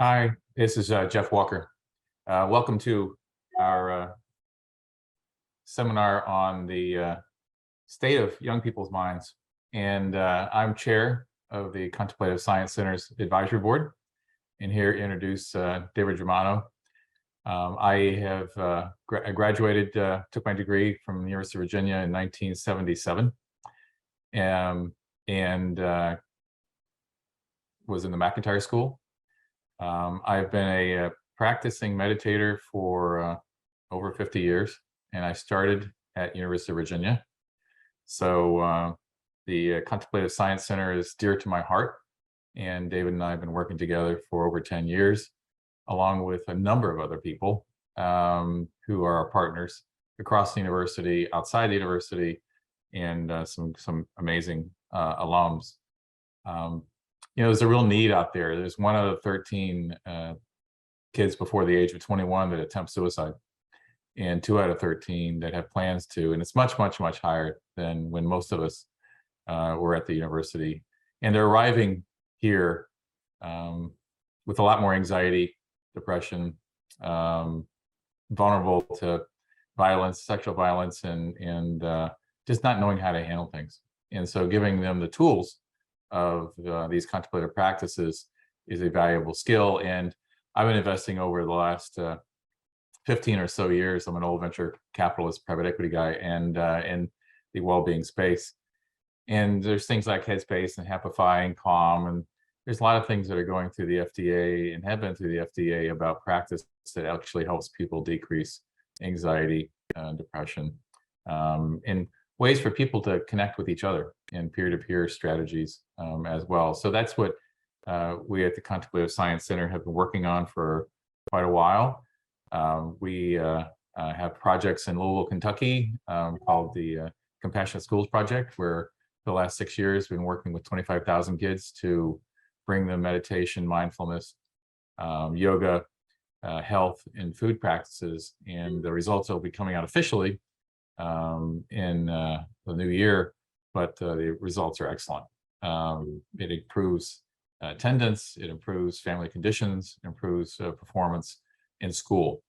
Hi, this is Jeff Walker. Welcome to our seminar on the state of young people's minds. And I'm chair of the Contemplative Science Center's Advisory Board, and here to introduce David Germano. I have graduated, took my degree from the University of Virginia in 1977, and was in the McIntyre School. I've been a practicing meditator for over 50 years, and I started at University of Virginia. So the Contemplative Science Center is dear to my heart, and David and I have been working together for over 10 years, along with a number of other people who are our partners across the university, outside the university, and some amazing alums. There's a real need out there. There's 1 out of 13 kids before the age of 21 that attempt suicide, and 2 out of 13 that have plans to. And it's much, much, much higher than when most of us were at the university. And they're arriving here with a lot more anxiety, depression, vulnerable to violence, sexual violence, and just not knowing how to handle things. And so giving them the tools of these contemplative practices is a valuable skill. And I've been investing over the last 15 or so years. I'm an old venture capitalist, private equity guy, and in the well-being space. And there's things like Headspace and Happify and Calm, and there's a lot of things that are going through the FDA and have been through the FDA about practice that actually helps people decrease anxiety, depression, and ways for people to connect with each other and peer-to-peer strategies as well. So that's what we at the Contemplative Science Center have been working on for quite a while. We have projects in Louisville, Kentucky called the Compassionate Schools Project, where for the last 6 years we've been working with 25,000 kids to bring them meditation, mindfulness, yoga, health, and food practices. And the results will be coming out officially in the new year, but the results are excellent. It improves attendance, it improves family conditions, improves performance in school.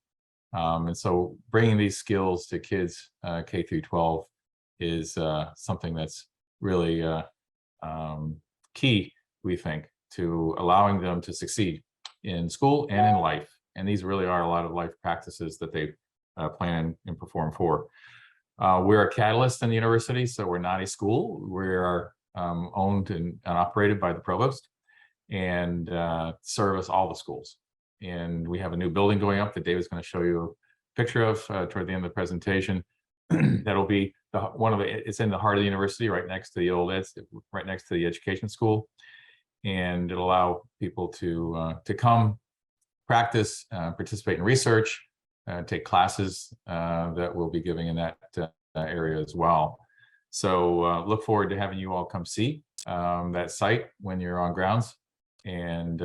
And so bringing these skills to kids K through 12 is something that's really key, we think, to allowing them to succeed in school and in life. And these really are a lot of life practices that they plan and perform for. We're a catalyst in the university, so we're not a school. We are owned and operated by the provost, and service all the schools. And we have a new building going up that David's going to show you a picture of toward the end of the presentation. That'll be it's in the heart of the university, right next to right next to the education school, and it'll allow people to come practice, participate in research, take classes that we'll be giving in that area as well. So look forward to having you all come see that site when you're on grounds, and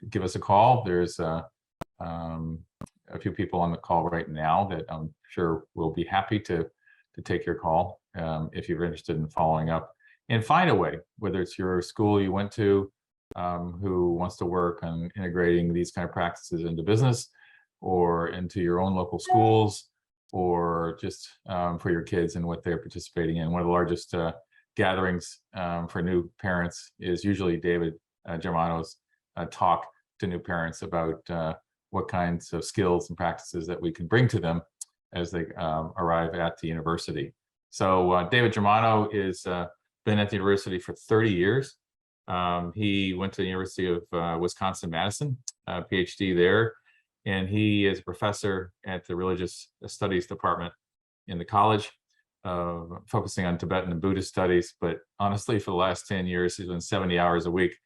give us a call. There's a few people on the call right now that I'm sure will be happy to take your call if you're interested in following up. And find a way, whether it's your school you went to who wants to work on integrating these kind of practices into business, or into your own local schools, or just for your kids and what they're participating in. One of the largest gatherings for new parents is usually David Germano's talk to new parents about what kinds of skills and practices that we can bring to them as they arrive at the university. So David Germano is been at the university for 30 years. He went to the University of Wisconsin-Madison, PhD there. And he is a professor at the Religious Studies Department in the college, focusing on Tibetan and Buddhist studies. But honestly, for the last 10 years, he's been 70 hours a week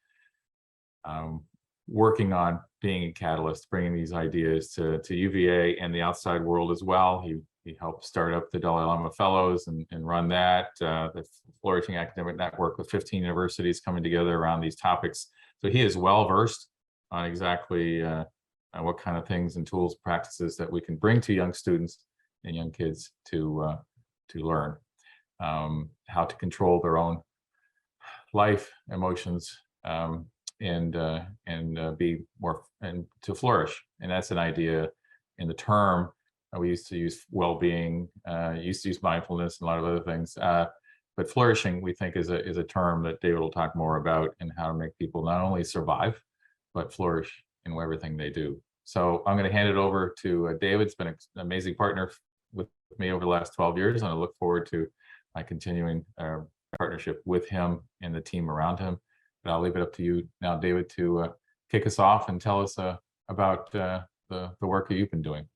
working on being a catalyst, bringing these ideas to UVA and the outside world as well. He helped start up the Dalai Lama Fellows and run that, the Flourishing Academic Network with 15 universities coming together around these topics. So he is well-versed on exactly what kind of things and tools, practices that we can bring to young students and young kids to learn how to control their own life, emotions, and be more and to flourish. And that's an idea in the term. We used to use well-being, used to use mindfulness and a lot of other things. But flourishing, we think, is a term that David will talk more about, and how to make people not only survive, but flourish in everything they do. So I'm going to hand it over to David. It's been an amazing partner with me over the last 12 years, and I look forward to my continuing partnership with him and the team around him. But I'll leave it up to you now, David, to kick us off and tell us about the work that you've been doing.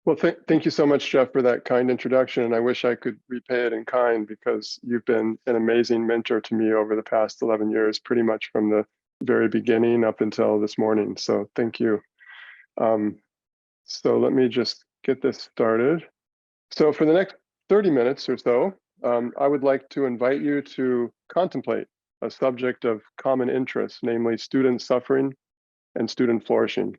Well, thank you so much, Jeff, for that kind introduction. And I wish I could repay it in kind, because you've been an amazing mentor to me over the past 11 years, pretty much from the very beginning up until this morning. So thank you. So let me just get this started. So for the next 30 minutes or so, I would like to invite you to contemplate a subject of common interest, namely student suffering and student flourishing.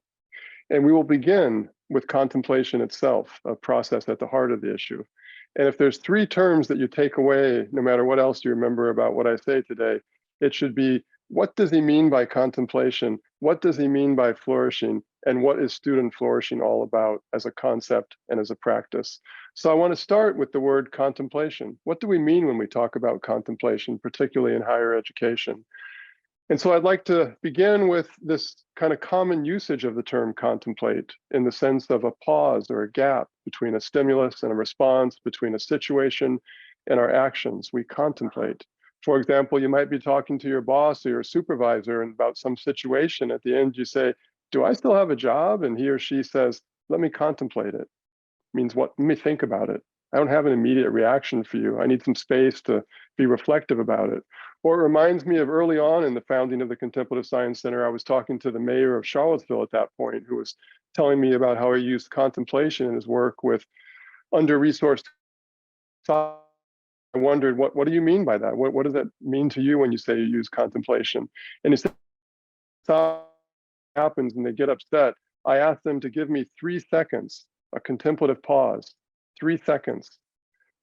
And we will begin with contemplation itself, a process at the heart of the issue. And if there's three terms that you take away, no matter what else you remember about what I say today, it should be, what does he mean by contemplation? What does he mean by flourishing? And what is student flourishing all about as a concept and as a practice? So I want to start with the word contemplation. What do we mean when we talk about contemplation, particularly in higher education? And so I'd like to begin with this kind of common usage of the term contemplate, in the sense of a pause or a gap between a stimulus and a response, between a situation and our actions. We contemplate. For example, you might be talking to your boss or your supervisor about some situation. At the end, you say, "Do I still have a job?" And he or she says, "Let me contemplate it." Means what? Let me think about it. I don't have an immediate reaction for you. I need some space to be reflective about it. Or it reminds me of early on in the founding of the Contemplative Science Center. I was talking to the mayor of Charlottesville at that point, who was telling me about how he used contemplation in his work with under-resourced. I wondered, what do you mean by that? What does that mean to you when you say you use contemplation? And he said, happens and they get upset. I asked them to give me 3 seconds, a contemplative pause, 3 seconds.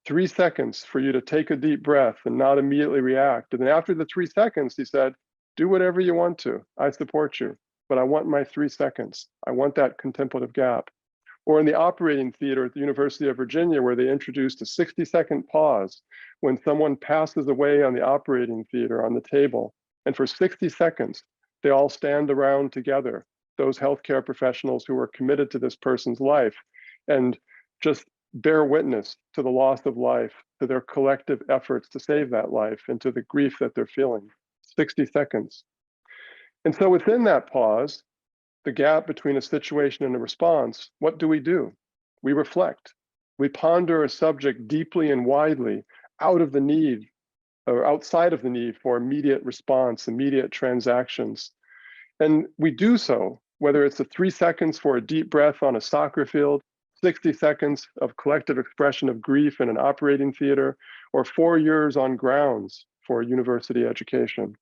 3 seconds for you to take a deep breath and not immediately react. And then after the 3 seconds, he said, do whatever you want to. I support you, but I want my 3 seconds. I want that contemplative gap. Or in the operating theater at the University of Virginia, where they introduced a 60-second pause when someone passes away on the operating theater on the table. And for 60 seconds, they all stand around together, those healthcare professionals who are committed to this person's life, and just bear witness to the loss of life, to their collective efforts to save that life, and to the grief that they're feeling. 60 seconds. And so within that pause, the gap between a situation and a response, what do? We reflect. We ponder a subject deeply and widely, out of the need, or outside of the need for immediate response, immediate transactions. And we do so, whether it's the 3 seconds for a deep breath on a soccer field, 60 seconds of collective expression of grief in an operating theater, or 4 years on grounds for university education.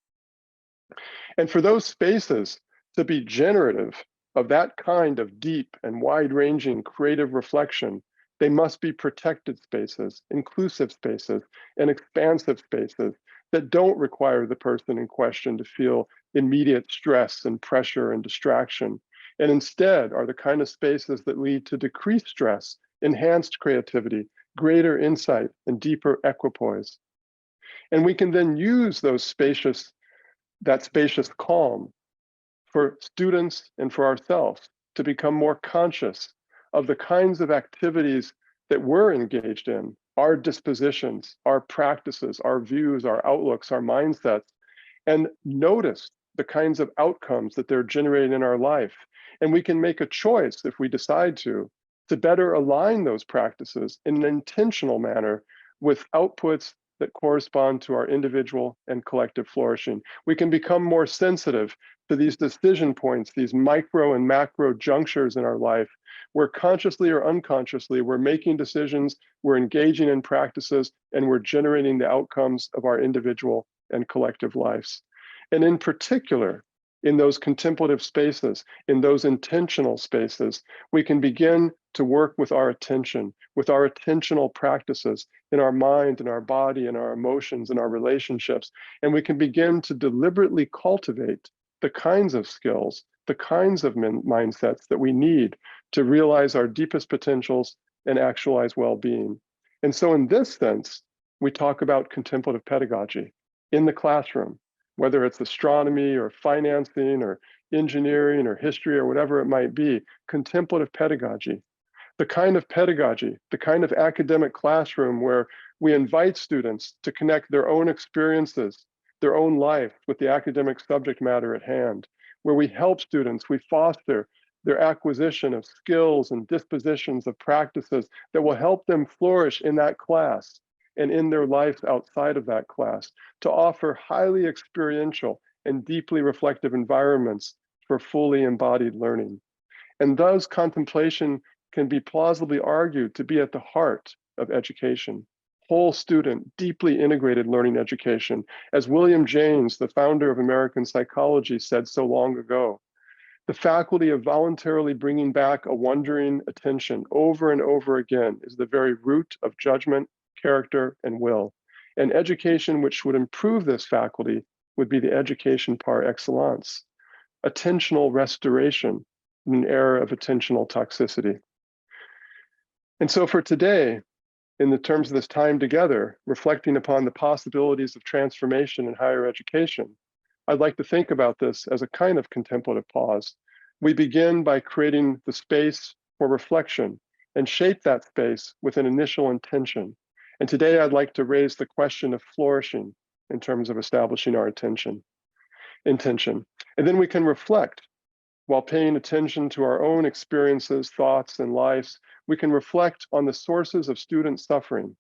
And for those spaces to be generative of that kind of deep and wide-ranging creative reflection, they must be protected spaces, inclusive spaces, and expansive spaces that don't require the person in question to feel immediate stress and pressure and distraction, and instead are the kind of spaces that lead to decreased stress, enhanced creativity, greater insight, and deeper equipoise. And we can then use that spacious calm for students and for ourselves to become more conscious of the kinds of activities that we're engaged in, our dispositions, our practices, our views, our outlooks, our mindsets, and notice the kinds of outcomes that they're generating in our life. And we can make a choice, if we decide to better align those practices in an intentional manner with outputs that correspond to our individual and collective flourishing. We can become more sensitive to these decision points, these micro and macro junctures in our life, where consciously or unconsciously, we're making decisions, we're engaging in practices, and we're generating the outcomes of our individual and collective lives. And in particular, in those contemplative spaces, in those intentional spaces, we can begin to work with our attention, with our attentional practices in our mind, in our body, in our emotions, in our relationships. And we can begin to deliberately cultivate the kinds of skills, the kinds of mindsets that we need to realize our deepest potentials and actualize well-being. And so in this sense, we talk about contemplative pedagogy in the classroom, whether it's astronomy or financing or engineering or history or whatever it might be, contemplative pedagogy. The kind of pedagogy, the kind of academic classroom where we invite students to connect their own experiences, their own life with the academic subject matter at hand, where we help students, we foster their acquisition of skills and dispositions of practices that will help them flourish in that class and in their lives outside of that class, to offer highly experiential and deeply reflective environments for fully embodied learning. And thus, contemplation can be plausibly argued to be at the heart of education, whole student, deeply integrated learning education, as William James, the founder of American psychology, said so long ago. The faculty of voluntarily bringing back a wondering attention over and over again is the very root of judgment, character, and will. And education which would improve this faculty would be the education par excellence, attentional restoration in an era of attentional toxicity. And so for today, in the terms of this time together, reflecting upon the possibilities of transformation in higher education, I'd like to think about this as a kind of contemplative pause. We begin by creating the space for reflection and shape that space with an initial intention. And today I'd like to raise the question of flourishing in terms of establishing our intention. And then we can reflect while paying attention to our own experiences, thoughts, and lives. We can reflect on the sources of student suffering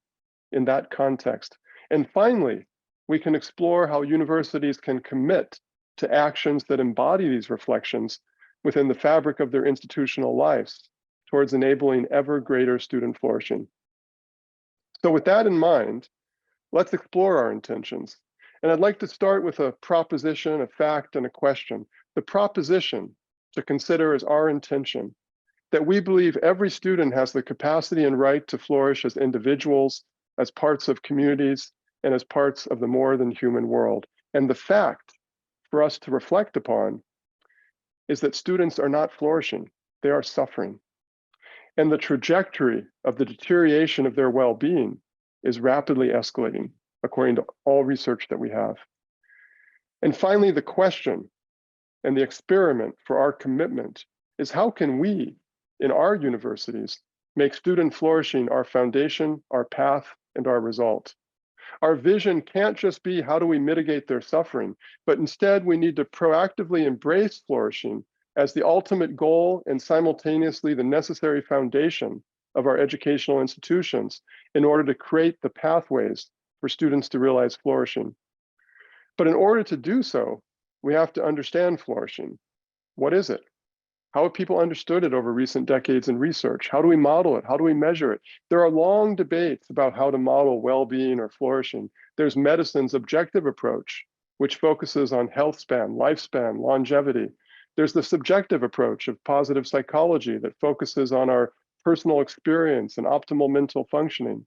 in that context. And finally, we can explore how universities can commit to actions that embody these reflections within the fabric of their institutional lives towards enabling ever greater student flourishing. So with that in mind, let's explore our intentions. And I'd like to start with a proposition, a fact, and a question. The proposition to consider is our intention, that we believe every student has the capacity and right to flourish as individuals, as parts of communities, and as parts of the more than human world. And the fact for us to reflect upon is that students are not flourishing, they are suffering. And the trajectory of the deterioration of their well-being is rapidly escalating, according to all research that we have. And finally, the question and the experiment for our commitment is, how can we, in our universities, make student flourishing our foundation, our path, and our result? Our vision can't just be how do we mitigate their suffering, but instead we need to proactively embrace flourishing as the ultimate goal and simultaneously the necessary foundation of our educational institutions in order to create the pathways for students to realize flourishing. But in order to do so, we have to understand flourishing. What is it? How have people understood it over recent decades in research? How do we model it? How do we measure it? There are long debates about how to model well-being or flourishing. There's medicine's objective approach, which focuses on health span, lifespan, longevity. There's the subjective approach of positive psychology that focuses on our personal experience and optimal mental functioning.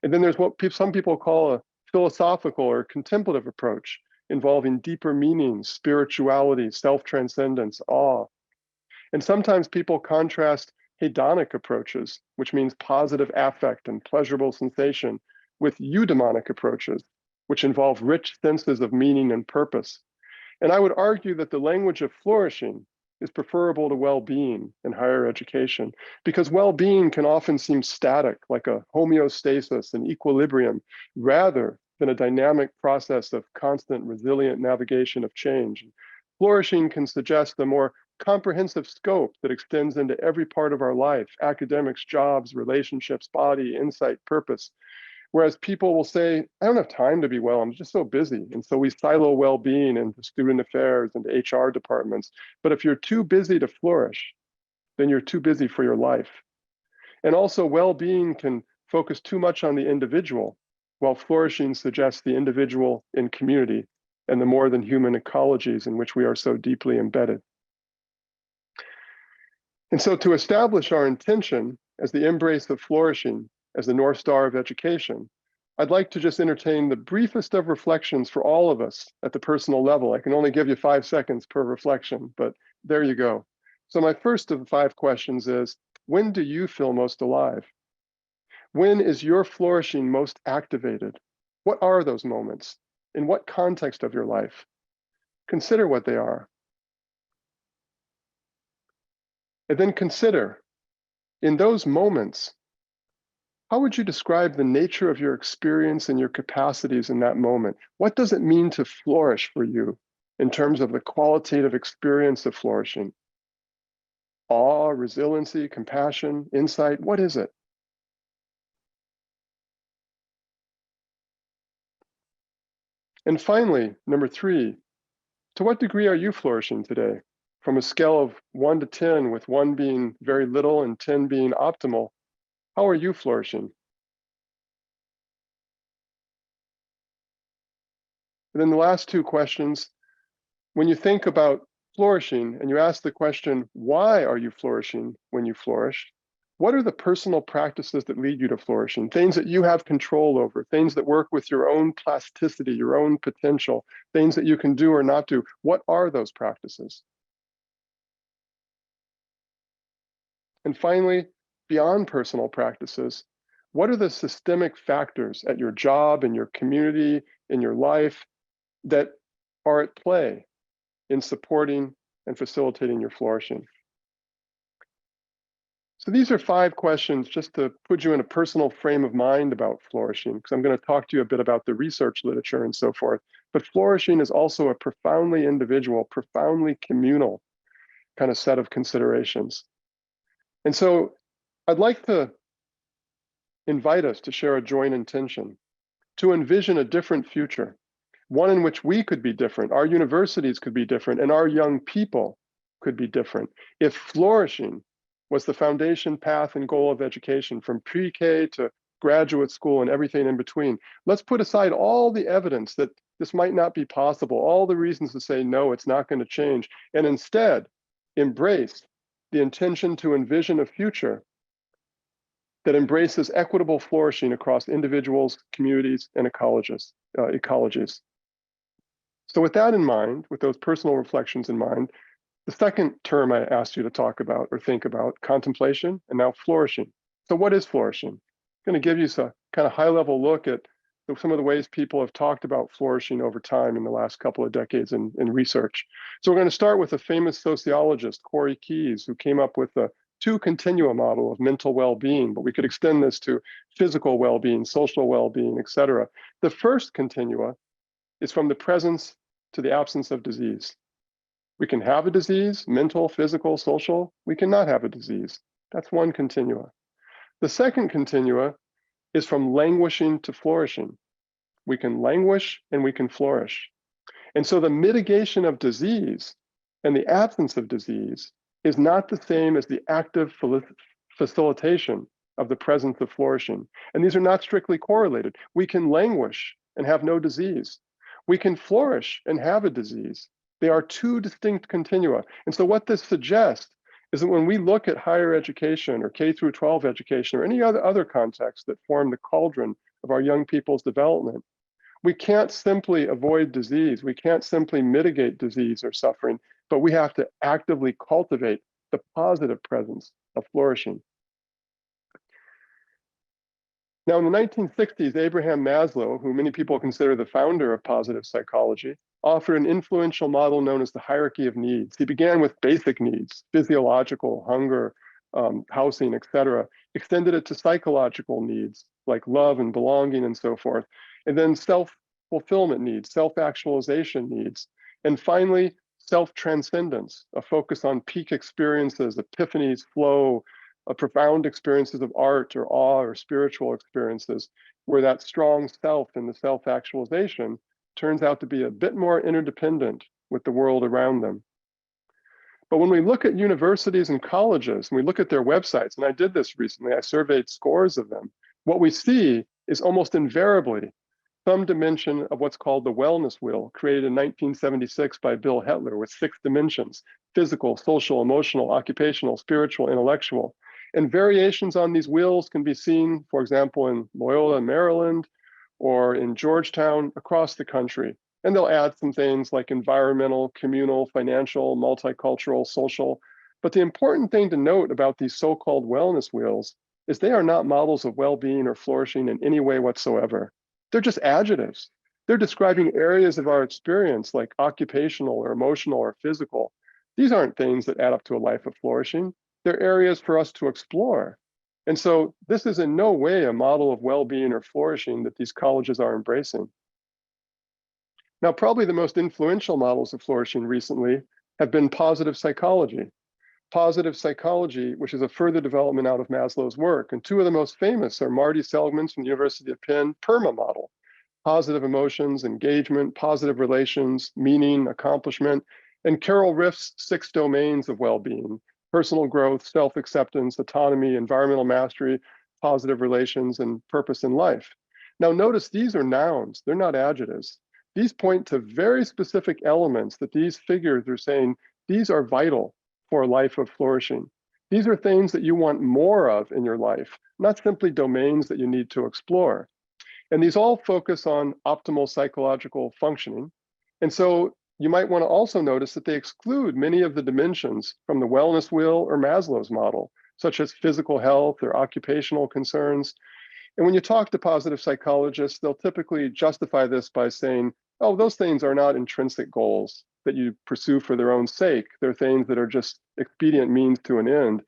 And then there's what some people call a philosophical or contemplative approach, involving deeper meanings, spirituality, self-transcendence, awe. And sometimes people contrast hedonic approaches, which means positive affect and pleasurable sensation, with eudaimonic approaches, which involve rich senses of meaning and purpose. And I would argue that the language of flourishing is preferable to well-being in higher education, because well-being can often seem static, like a homeostasis, an equilibrium, rather than a dynamic process of constant, resilient navigation of change. Flourishing can suggest a more comprehensive scope that extends into every part of our life: academics, jobs, relationships, body, insight, purpose. Whereas people will say, I don't have time to be well, I'm just so busy. And so we silo well-being into student affairs and HR departments. But if you're too busy to flourish, then you're too busy for your life. And also, well-being can focus too much on the individual, while flourishing suggests the individual in community and the more than human ecologies in which we are so deeply embedded. And so to establish our intention as the embrace of flourishing, as the North Star of education, I'd like to just entertain the briefest of reflections for all of us at the personal level. I can only give you 5 seconds per reflection, but there you go. So my first of the 5 questions is, when do you feel most alive? When is your flourishing most activated? What are those moments? In what context of your life? Consider what they are. And then consider, in those moments, how would you describe the nature of your experience and your capacities in that moment? What does it mean to flourish for you in terms of the qualitative experience of flourishing? Awe, resiliency, compassion, insight, what is it? And finally, number 3, to what degree are you flourishing today? From a scale of 1 to 10, with 1 being very little and 10 being optimal, how are you flourishing? And then the last 2 questions, when you think about flourishing and you ask the question, why are you flourishing when you flourish? What are the personal practices that lead you to flourishing? Things that you have control over, things that work with your own plasticity, your own potential, things that you can do or not do. What are those practices? And finally, beyond personal practices, what are the systemic factors at your job, in your community, in your life that are at play in supporting and facilitating your flourishing? So these are 5 questions just to put you in a personal frame of mind about flourishing, because I'm going to talk to you a bit about the research literature and so forth. But flourishing is also a profoundly individual, profoundly communal kind of set of considerations. And so I'd like to invite us to share a joint intention, to envision a different future, one in which we could be different, our universities could be different, and our young people could be different. If flourishing was the foundation, path, and goal of education from pre-K to graduate school and everything in between, let's put aside all the evidence that this might not be possible, all the reasons to say, no, it's not going to change, and instead embrace the intention to envision a future that embraces equitable flourishing across individuals, communities, and ecologies. So with that in mind, with those personal reflections in mind, the second term I asked you to talk about or think about, contemplation, and now flourishing. So what is flourishing? I'm going to give you a kind of high-level look at some of the ways people have talked about flourishing over time in the last couple of decades in research. So we're going to start with a famous sociologist, Corey Keyes, who came up with a 2 continua model of mental well-being, but we could extend this to physical well-being, social well-being, et cetera. The first continua is from the presence to the absence of disease. We can have a disease, mental, physical, social. We cannot have a disease. That's one continua. The second continua is from languishing to flourishing. We can languish and we can flourish. And so the mitigation of disease and the absence of disease is not the same as the active facilitation of the presence of flourishing. And these are not strictly correlated. We can languish and have no disease. We can flourish and have a disease. They are 2 distinct continua. And so what this suggests is that when we look at higher education or K through 12 education or any other context that form the cauldron of our young people's development, we can't simply avoid disease. We can't simply mitigate disease or suffering, but we have to actively cultivate the positive presence of flourishing. Now, in the 1960s, Abraham Maslow, who many people consider the founder of positive psychology, offered an influential model known as the hierarchy of needs. He began with basic needs, physiological, hunger, housing, et cetera, extended it to psychological needs like love and belonging and so forth, and then self-fulfillment needs, self-actualization needs, and finally, self-transcendence, a focus on peak experiences, epiphanies, flow, profound experiences of art or awe or spiritual experiences, where that strong self and the self-actualization turns out to be a bit more interdependent with the world around them. But when we look at universities and colleges, and we look at their websites, and I did this recently, I surveyed scores of them, what we see is almost invariably some dimension of what's called the wellness wheel, created in 1976 by Bill Hetler with 6 dimensions: physical, social, emotional, occupational, spiritual, intellectual. And variations on these wheels can be seen, for example, in Loyola, Maryland, or in Georgetown, across the country. And they'll add some things like environmental, communal, financial, multicultural, social. But the important thing to note about these so-called wellness wheels is they are not models of well-being or flourishing in any way whatsoever. They're just adjectives. They're describing areas of our experience like occupational or emotional or physical. These aren't things that add up to a life of flourishing. They're areas for us to explore. And so this is in no way a model of well-being or flourishing that these colleges are embracing. Now, probably the most influential models of flourishing recently have been positive psychology. Positive psychology, which is a further development out of Maslow's work. And 2 of the most famous are Marty Seligman's from the University of Penn PERMA model: positive emotions, engagement, positive relations, meaning, accomplishment, and Carol Riff's 6 domains of well-being: personal growth, self-acceptance, autonomy, environmental mastery, positive relations, and purpose in life. Now notice these are nouns, they're not adjectives. These point to very specific elements that these figures are saying these are vital for a life of flourishing. These are things that you want more of in your life, not simply domains that you need to explore. And these all focus on optimal psychological functioning. And so you might want to also notice that they exclude many of the dimensions from the wellness wheel or Maslow's model, such as physical health or occupational concerns. And when you talk to positive psychologists, they'll typically justify this by saying, oh, those things are not intrinsic goals that you pursue for their own sake. They're things that are just expedient means to an end.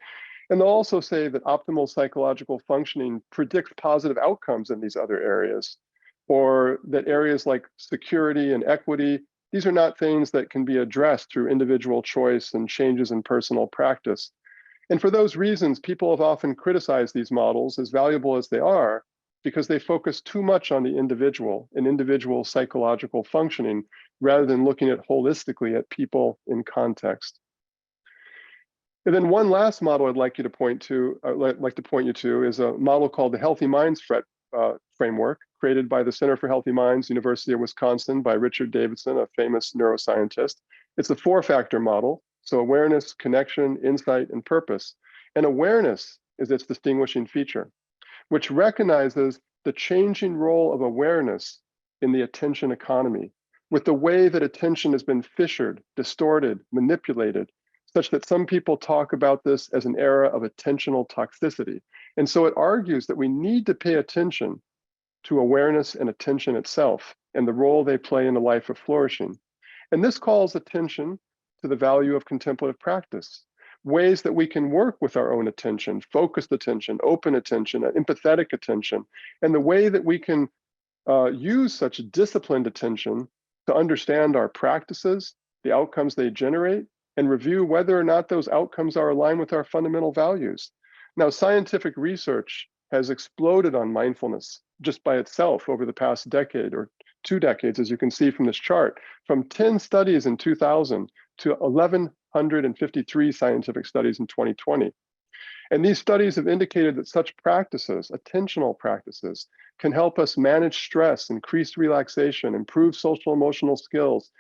And they'll also say that optimal psychological functioning predicts positive outcomes in these other areas, or that areas like security and equity, these are not things that can be addressed through individual choice and changes in personal practice. And for those reasons, people have often criticized these models, as valuable as they are, because they focus too much on the individual and individual psychological functioning, rather than looking at holistically at people in context. And then one last model I'd like you to point to, is a model called the Healthy Minds Framework, created by the Center for Healthy Minds, University of Wisconsin, by Richard Davidson, a famous neuroscientist. It's a 4-factor model: so awareness, connection, insight, and purpose. And awareness is its distinguishing feature, which recognizes the changing role of awareness in the attention economy, with the way that attention has been fissured, distorted, manipulated, such that some people talk about this as an era of attentional toxicity. And so it argues that we need to pay attention to awareness and attention itself and the role they play in a life of flourishing. And this calls attention to the value of contemplative practice, ways that we can work with our own attention, focused attention, open attention, empathetic attention, and the way that we can use such disciplined attention to understand our practices, the outcomes they generate, and review whether or not those outcomes are aligned with our fundamental values. Now, scientific research has exploded on mindfulness just by itself over the past decade or 2 decades, as you can see from this chart, from 10 studies in 2000 to 1,153 scientific studies in 2020. And these studies have indicated that such practices, attentional practices, can help us manage stress, increase relaxation, improve social emotional skills,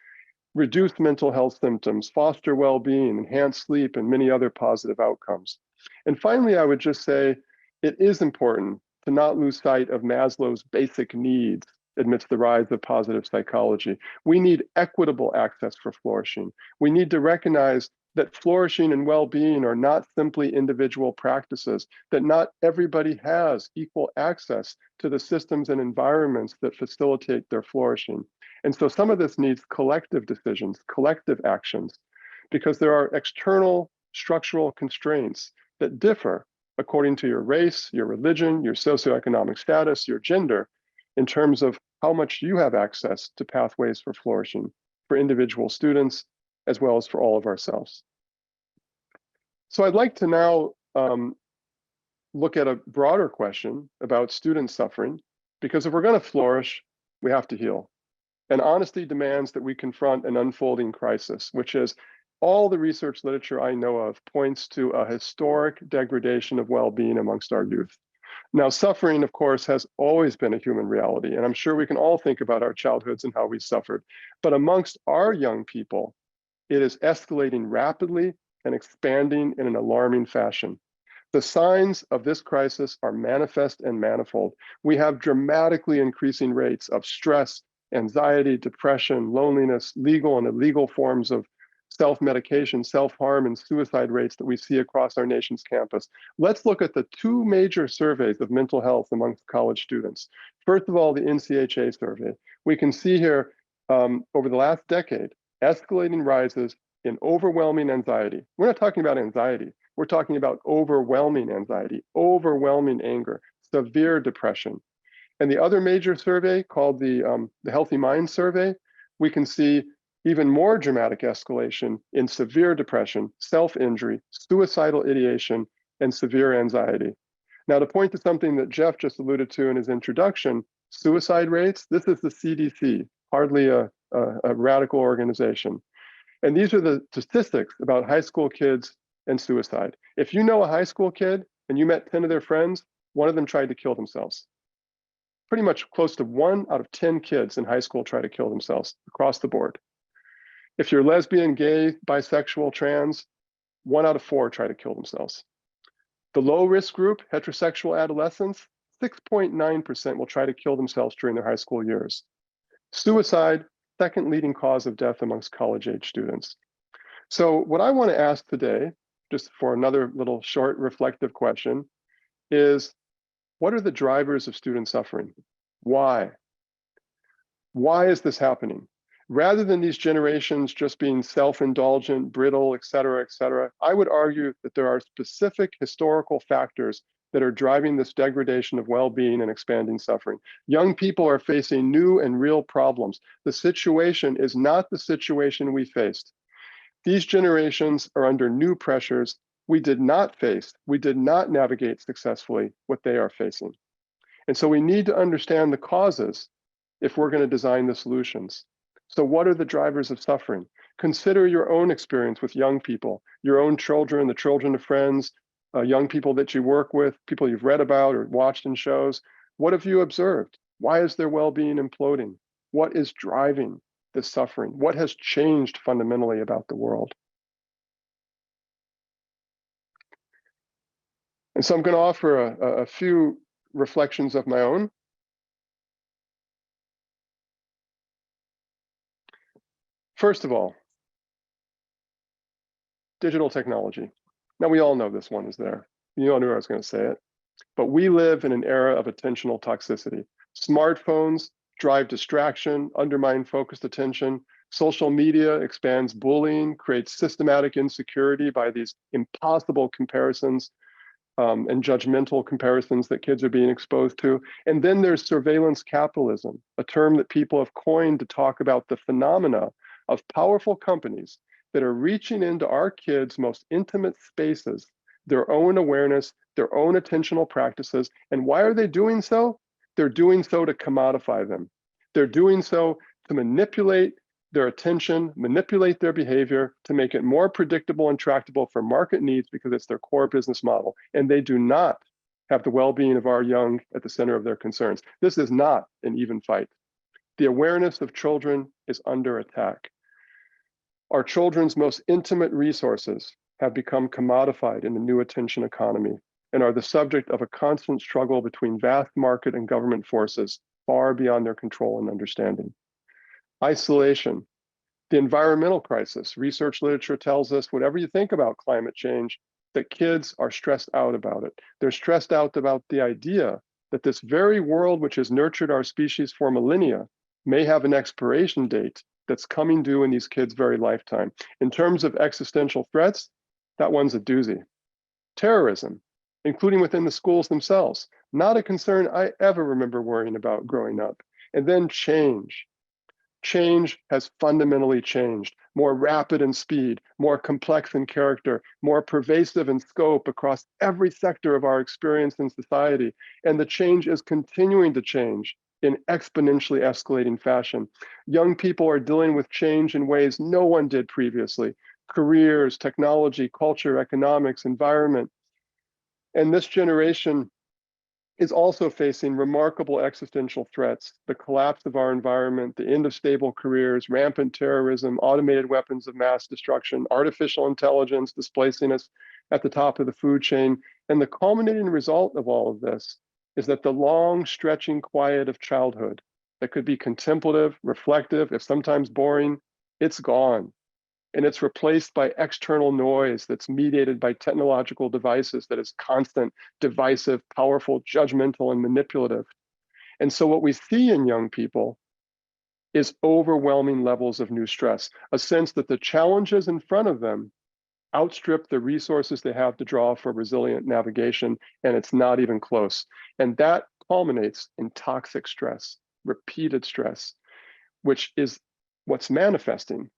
reduce mental health symptoms, foster well-being, enhance sleep, and many other positive outcomes. And finally, I would just say it is important to not lose sight of Maslow's basic needs amidst the rise of positive psychology. We need equitable access for flourishing. We need to recognize that flourishing and well-being are not simply individual practices, that not everybody has equal access to the systems and environments that facilitate their flourishing. And so some of this needs collective decisions, collective actions, because there are external structural constraints that differ according to your race, your religion, your socioeconomic status, your gender, in terms of how much you have access to pathways for flourishing for individual students, as well as for all of ourselves. So I'd like to now look at a broader question about student suffering, because if we're going to flourish, we have to heal. And honesty demands that we confront an unfolding crisis, which is all the research literature I know of points to a historic degradation of well-being amongst our youth. Now, suffering, of course, has always been a human reality, and I'm sure we can all think about our childhoods and how we suffered. But amongst our young people, it is escalating rapidly and expanding in an alarming fashion. The signs of this crisis are manifest and manifold. We have dramatically increasing rates of stress, anxiety, depression, loneliness, legal and illegal forms of self-medication, self-harm, and suicide rates that we see across our nation's campus. Let's look at the two major surveys of mental health amongst college students. First of all, the NCHA survey. We can see here over the last decade, escalating rises in overwhelming anxiety. We're not talking about anxiety. We're talking about overwhelming anxiety, overwhelming anger, severe depression. And the other major survey called the Healthy Mind Survey, we can see even more dramatic escalation in severe depression, self-injury, suicidal ideation, and severe anxiety. Now, to point to something that Jeff just alluded to in his introduction, suicide rates, this is the CDC, hardly a radical organization. And these are the statistics about high school kids and suicide. If you know a high school kid and you met 10 of their friends, one of them tried to kill themselves. Pretty much close to 1 out of 10 kids in high school try to kill themselves across the board. If you're lesbian, gay, bisexual, trans, 1 out of 4 try to kill themselves. The low risk group, heterosexual adolescents, 6.9% will try to kill themselves during their high school years. Suicide, second leading cause of death amongst college-age students. So what I want to ask today, just for another little short reflective question, is what are the drivers of student suffering? Why? Why is this happening? Rather than these generations just being self-indulgent, brittle, et cetera, I would argue that there are specific historical factors that are driving this degradation of well-being and expanding suffering. Young people are facing new and real problems. The situation is not the situation we faced. These generations are under new pressures we did not face. We did not navigate successfully what they are facing. And so we need to understand the causes if we're going to design the solutions. So what are the drivers of suffering? Consider your own experience with young people, your own children, the children of friends, young people that you work with, people you've read about or watched in shows. What have you observed? Why is their well-being imploding? What is driving this suffering? What has changed fundamentally about the world? And so I'm going to offer a few reflections of my own. First of all, digital technology. Now, we all know this one is there. You all knew I was going to say it. But we live in an era of attentional toxicity. Smartphones drive distraction, undermine focused attention. Social media expands bullying, creates systematic insecurity by these impossible comparisons and judgmental comparisons that kids are being exposed to. And then there's surveillance capitalism, a term that people have coined to talk about the phenomena of powerful companies that are reaching into our kids' most intimate spaces, their own awareness, their own attentional practices. And why are they doing so? They're doing so to commodify them. They're doing so to manipulate their attention, manipulate their behavior, to make it more predictable and tractable for market needs because it's their core business model. And they do not have the well-being of our young at the center of their concerns. This is not an even fight. The awareness of children is under attack. Our children's most intimate resources have become commodified in the new attention economy and are the subject of a constant struggle between vast market and government forces far beyond their control and understanding. Isolation, the environmental crisis. Research literature tells us whatever you think about climate change, that kids are stressed out about it. They're stressed out about the idea that this very world which has nurtured our species for millennia may have an expiration date that's coming due in these kids' very lifetime. In terms of existential threats, that one's a doozy. Terrorism, including within the schools themselves, not a concern I ever remember worrying about growing up. And then change. Change has fundamentally changed, more rapid in speed, more complex in character, more pervasive in scope across every sector of our experience in society. And the change is continuing to change in exponentially escalating fashion. Young people are dealing with change in ways no one did previously. Careers, technology, culture, economics, environment. And this generation is also facing remarkable existential threats: the collapse of our environment, the end of stable careers, rampant terrorism, automated weapons of mass destruction, artificial intelligence displacing us at the top of the food chain. And the culminating result of all of this is that the long stretching quiet of childhood that could be contemplative, reflective, if sometimes boring, it's gone. And it's replaced by external noise that's mediated by technological devices that is constant, divisive, powerful, judgmental, and manipulative. And so what we see in young people is overwhelming levels of new stress, a sense that the challenges in front of them outstrip the resources they have to draw for resilient navigation, and it's not even close. And that culminates in toxic stress, repeated stress, which is what's manifesting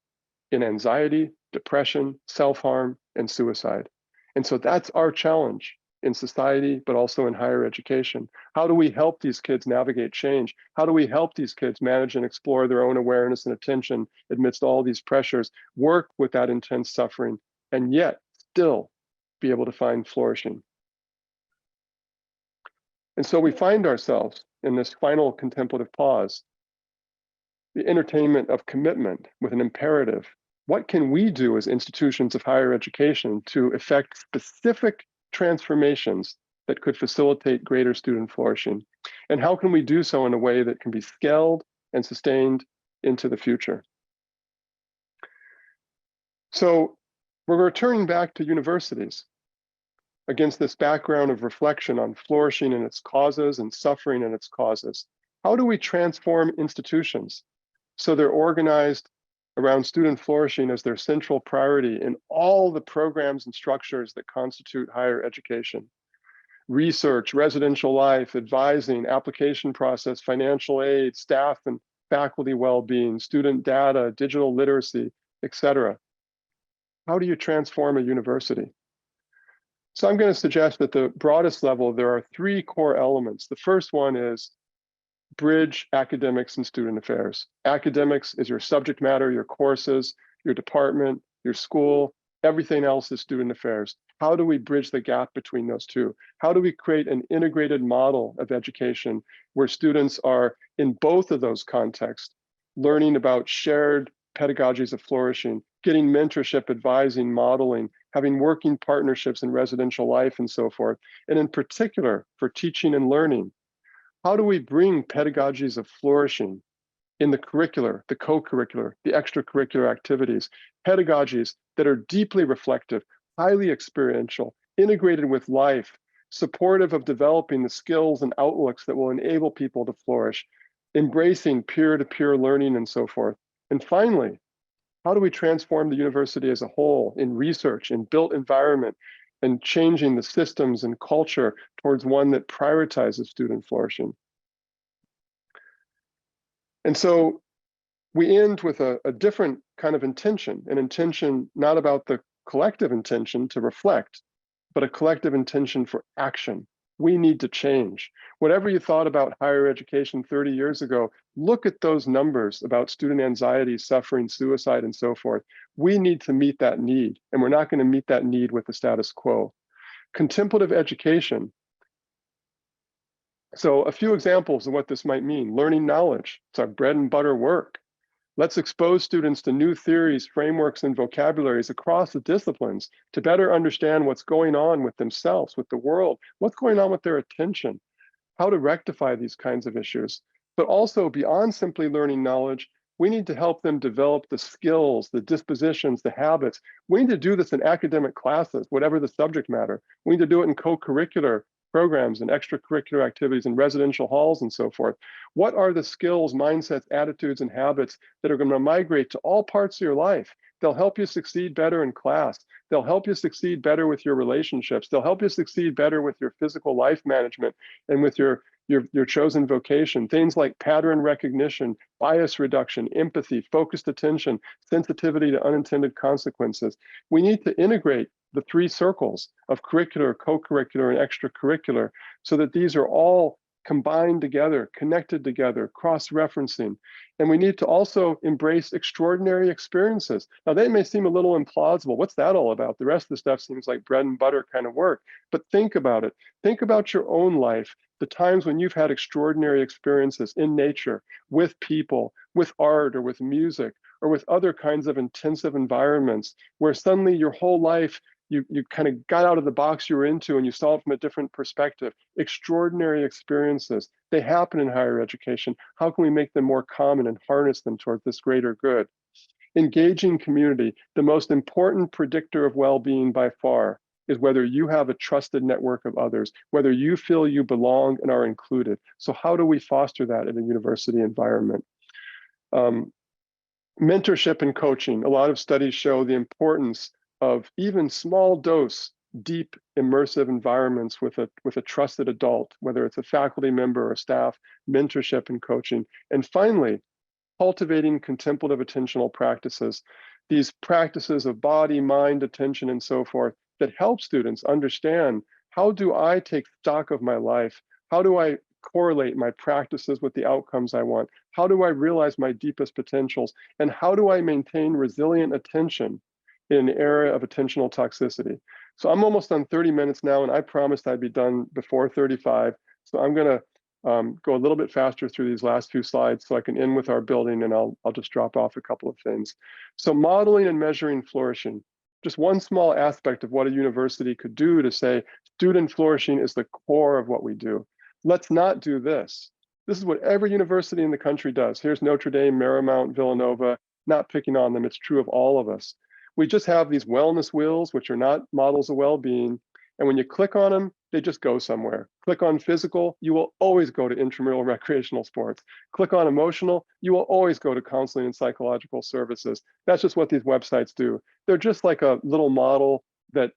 in anxiety, depression, self-harm, and suicide. And so that's our challenge in society, but also in higher education. How do we help these kids navigate change? How do we help these kids manage and explore their own awareness and attention amidst all these pressures, work with that intense suffering, and yet still be able to find flourishing? And so we find ourselves in this final contemplative pause, the entertainment of commitment with an imperative. What can we do as institutions of higher education to effect specific transformations that could facilitate greater student flourishing? And how can we do so in a way that can be scaled and sustained into the future? So we're returning back to universities against this background of reflection on flourishing and its causes and suffering and its causes. How do we transform institutions so they're organized around student flourishing as their central priority in all the programs and structures that constitute higher education? Research, residential life, advising, application process, financial aid, staff and faculty well-being, student data, digital literacy, etc. How do you transform a university? So I'm going to suggest that the broadest level, there are three core elements. The first one is bridge academics and student affairs. Academics is your subject matter, your courses, your department, your school. Everything else is student affairs. How do we bridge the gap between those two? How do we create an integrated model of education where students are in both of those contexts, learning about shared pedagogies of flourishing, getting mentorship, advising, modeling, having working partnerships in residential life and so forth, and in particular for teaching and learning? How do we bring pedagogies of flourishing in the curricular, the co-curricular, the extracurricular activities, pedagogies that are deeply reflective, highly experiential, integrated with life, supportive of developing the skills and outlooks that will enable people to flourish, embracing peer-to-peer learning and so forth? And finally, how do we transform the university as a whole in research, in built environment, and changing the systems and culture towards one that prioritizes student flourishing? And so we end with a different kind of intention, an intention not about the collective intention to reflect, but a collective intention for action. We need to change. Whatever you thought about higher education 30 years ago, look at those numbers about student anxiety, suffering, suicide, and so forth. We need to meet that need, and we're not going to meet that need with the status quo. Contemplative education. So a few examples of what this might mean. Learning knowledge. It's our bread and butter work. Let's expose students to new theories, frameworks, and vocabularies across the disciplines to better understand what's going on with themselves, with the world, what's going on with their attention, how to rectify these kinds of issues. But also beyond simply learning knowledge, we need to help them develop the skills, the dispositions, the habits. We need to do this in academic classes, whatever the subject matter. We need to do it in co-curricular programs and extracurricular activities in residential halls and so forth. What are the skills, mindsets, attitudes, and habits that are going to migrate to all parts of your life? They'll help you succeed better in class. They'll help you succeed better with your relationships. They'll help you succeed better with your physical life management and with your chosen vocation. Things like pattern recognition, bias reduction, empathy, focused attention, sensitivity to unintended consequences. We need to integrate the three circles of curricular, co-curricular, and extracurricular so that these are all combined together, connected together, cross-referencing. And we need to also embrace extraordinary experiences. Now, they may seem a little implausible. What's that all about? The rest of the stuff seems like bread and butter kind of work. But think about it. Think about your own life, the times when you've had extraordinary experiences in nature, with people, with art, or with music, or with other kinds of intensive environments, where suddenly your whole life, you kind of got out of the box you were into and you saw it from a different perspective. Extraordinary experiences, they happen in higher education. How can we make them more common and harness them toward this greater good? Engaging community, the most important predictor of well-being by far is whether you have a trusted network of others, whether you feel you belong and are included. So how do we foster that in a university environment? Mentorship and coaching. A lot of studies show the importance of even small dose, deep, immersive environments with a trusted adult, whether it's a faculty member or staff, mentorship and coaching. And finally, cultivating contemplative attentional practices, these practices of body, mind, attention, and so forth that help students understand, how do I take stock of my life? How do I correlate my practices with the outcomes I want? How do I realize my deepest potentials? And how do I maintain resilient attention in an area of attentional toxicity? So I'm almost on 30 minutes now, and I promised I'd be done before 35. So I'm going to go a little bit faster through these last few slides so I can end with our building, and I'll just drop off a couple of things. So modeling and measuring flourishing, just one small aspect of what a university could do to say student flourishing is the core of what we do. Let's not do this. This is what every university in the country does. Here's Notre Dame, Marymount, Villanova, not picking on them. It's true of all of us. We just have these wellness wheels, which are not models of well-being. And when you click on them, they just go somewhere. Click on physical, you will always go to intramural recreational sports. Click on emotional, you will always go to counseling and psychological services. That's just what these websites do. They're just like a little model that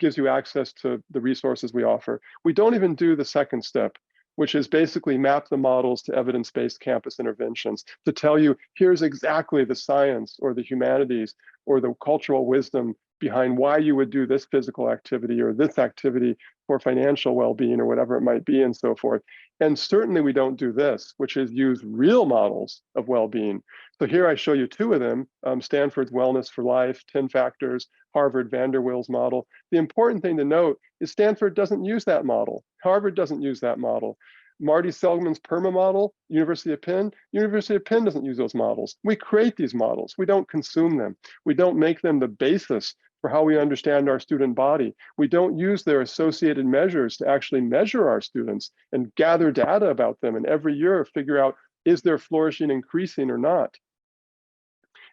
gives you access to the resources we offer. We don't even do the second step, which is basically map the models to evidence-based campus interventions to tell you, here's exactly the science or the humanities or the cultural wisdom behind why you would do this physical activity or this activity for financial well-being or whatever it might be, and so forth. And certainly we don't do this, which is use real models of well-being. So here I show you two of them, Stanford's Wellness for Life, 10 Factors, Harvard Vanderwill's model. The important thing to note is Stanford doesn't use that model. Harvard doesn't use that model. Marty Seligman's PERMA model, University of Penn doesn't use those models. We create these models. We don't consume them. We don't make them the basis for how we understand our student body. We don't use their associated measures to actually measure our students and gather data about them, and every year figure out, is their flourishing increasing or not?